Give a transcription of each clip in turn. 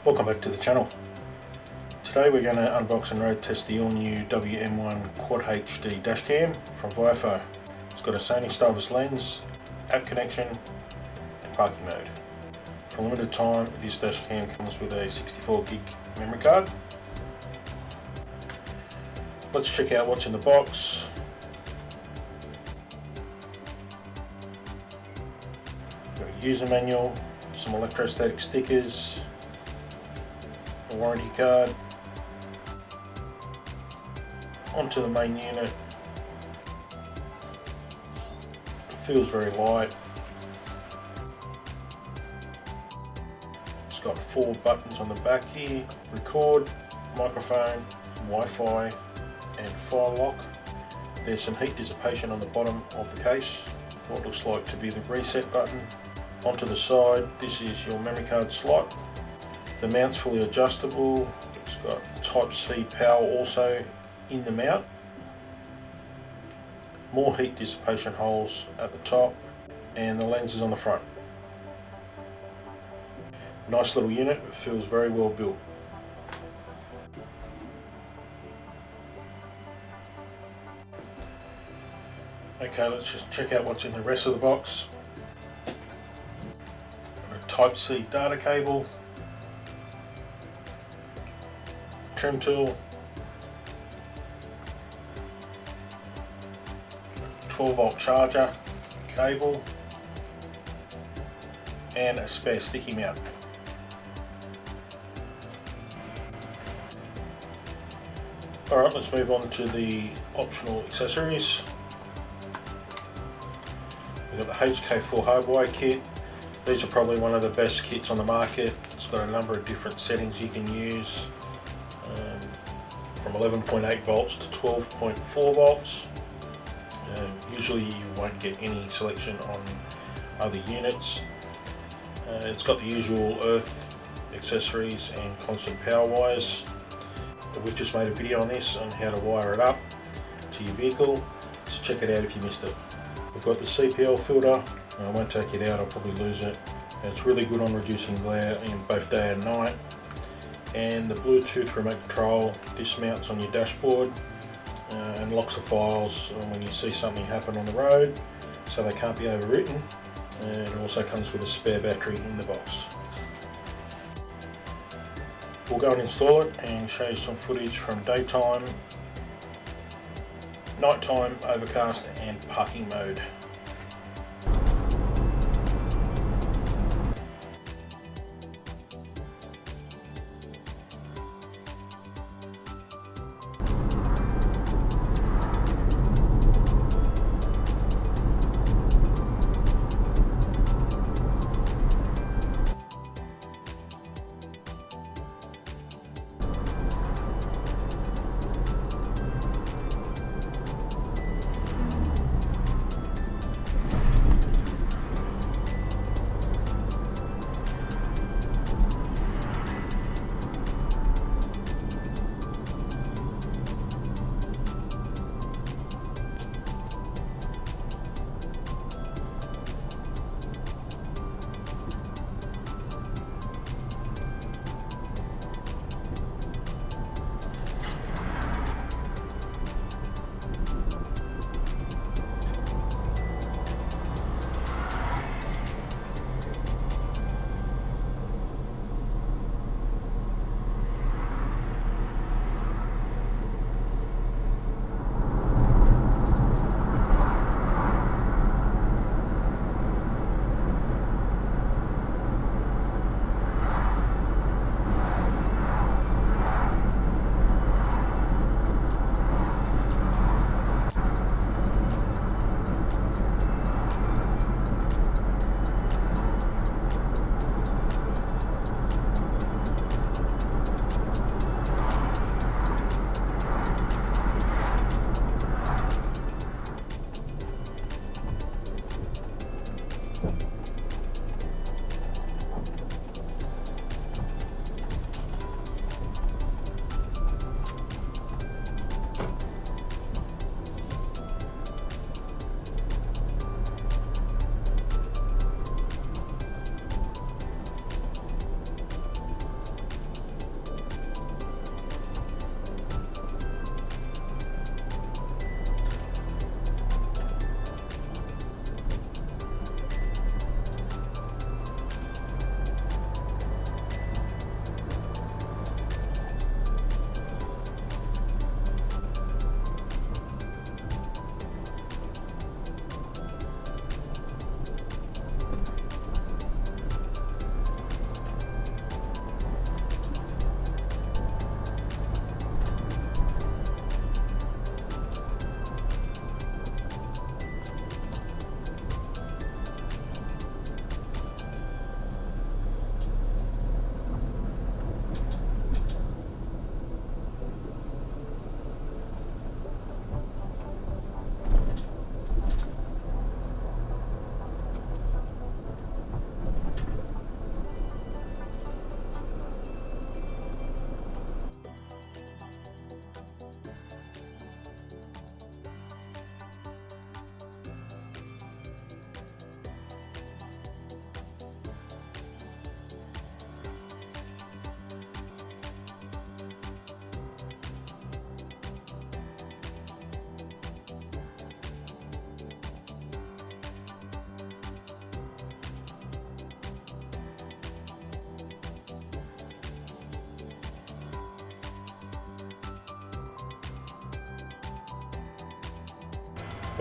Welcome back to the channel. Today we're going to unbox and road test the all new WM1 Quad HD dashcam from Viofo. It's got a Sony STARVIS lens, app connection and parking mode. For a limited time this dashcam comes with a 64 gig memory card. Let's check out what's in the box. Got a user manual, some electrostatic stickers, a warranty card. Onto the main unit. It feels very light. It's got 4 buttons on the back here: record, microphone, Wi-Fi and file lock. There's some heat dissipation on the bottom of the case, what looks like to be the reset button. Onto the side, this is your memory card slot. The mount's fully adjustable. It's got Type-C power also in the mount. More heat dissipation holes at the top, and the lens is on the front. Nice little unit, it feels very well built. Okay, let's just check out what's in the rest of the box. A Type-C data cable, trim tool, 12-volt charger, cable, and a spare sticky mount. Alright, let's move on to the optional accessories. We've got the HK4 hardwire kit. These are probably one of the best kits on the market. It's got a number of different settings you can use, from 11.8 volts to 12.4 volts. Usually you won't get any selection on other units. It's got the usual earth accessories and constant power wires. We've just made a video on this on how to wire it up to your vehicle, so check it out if you missed it. We've got the CPL filter. I won't take it out, I'll probably lose it. And it's really good on reducing glare in both day and night. And the Bluetooth remote control dismounts on your dashboard and locks the files when you see something happen on the road, so they can't be overwritten. And it also comes with a spare battery in the box. We'll go and install it and show you some footage from daytime, nighttime, overcast and parking mode.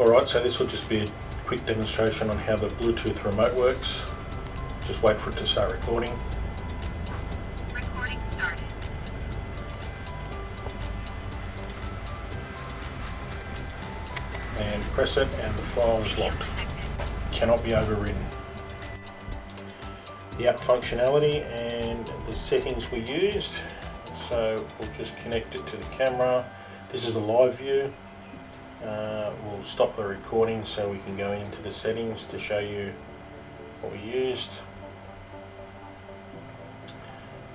Alright, so this will just be a quick demonstration on how the Bluetooth remote works. Just wait for it to start recording. Recording started. And press it and the file is locked. Cannot be overridden. The app functionality and the settings we used. So we'll just connect it to the camera. This is a live view. We'll stop the recording so we can go into the settings to show you what we used.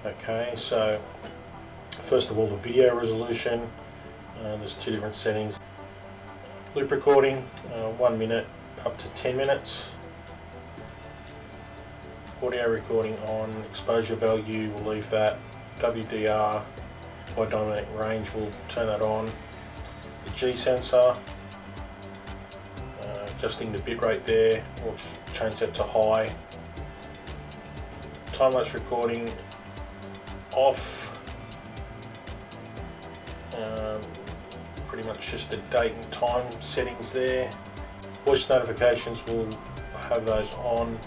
Okay, so first of all, the video resolution. There's two different settings. Loop recording, 1 minute up to 10 minutes. Audio recording on, exposure value, we'll leave that. WDR, wide dynamic range, we'll turn that on. The G sensor, adjusting the bitrate there, we'll just change that to high. Time-lapse recording off. Pretty much just the date and time settings there. Voice notifications, we'll have those on.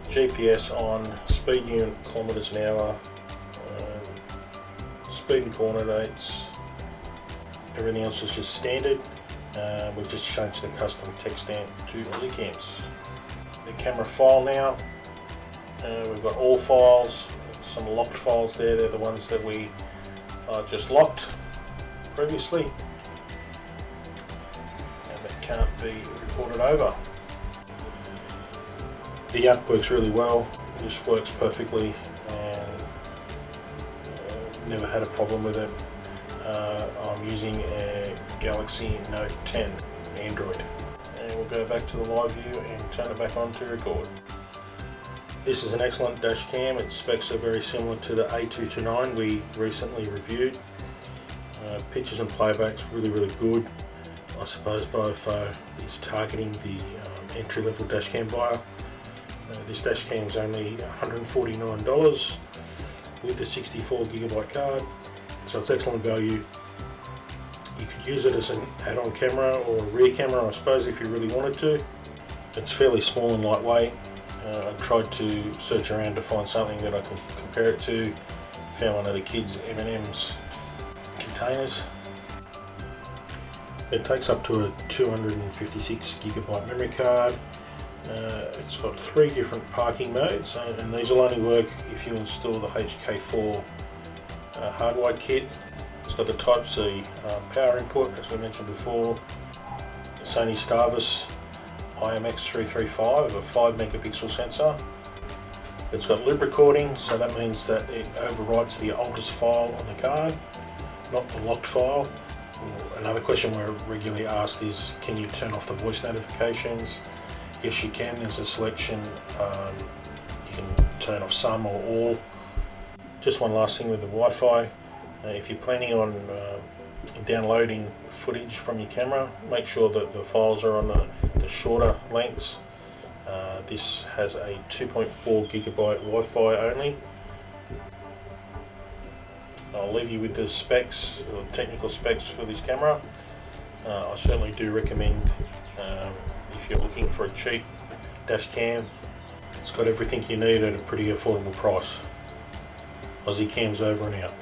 GPS on, speed unit kilometers an hour, speed and coordinates. Everything else is just standard. We've just changed the custom text stamp to Aussiecams. The camera file now. We've got all files, some locked files there. They're the ones that we just locked previously, and that can't be recorded over. The app works really well, it just works perfectly, and never had a problem with it. I'm using a Galaxy Note 10 Android, and we'll go back to the live view and turn it back on to record. This is an excellent dash cam. Its specs are very similar to the A229 we recently reviewed. Pictures and playbacks really good. I suppose Viofo is targeting the entry-level dash cam buyer. This dash cam is only $149 with the 64GB card, so it's excellent value. You could use it as an add-on camera or a rear camera, I suppose, if you really wanted to. It's fairly small and lightweight. I tried to search around to find something that I can compare it to. Found one of the kids' M&M's containers. It takes up to a 256GB memory card. It's got 3 different parking modes, and these will only work if you install the HK4 hardwired kit. It's got the Type-C power input, as we mentioned before, the Sony STARVIS IMX335, a 5 megapixel sensor. It's got loop recording, so that means that it overwrites the oldest file on the card, not the locked file. Another question we're regularly asked is, can you turn off the voice notifications? Yes, you can. There's a selection. You can turn off some or all. Just one last thing with the Wi-Fi. If you're planning on downloading footage from your camera, make sure that the files are on the shorter lengths. This has a 2.4GB Wi-Fi only. I'll leave you with the specs, or technical specs for this camera. I certainly do recommend, if you're looking for a cheap dash cam, it's got everything you need at a pretty affordable price. Aussiecams over and out.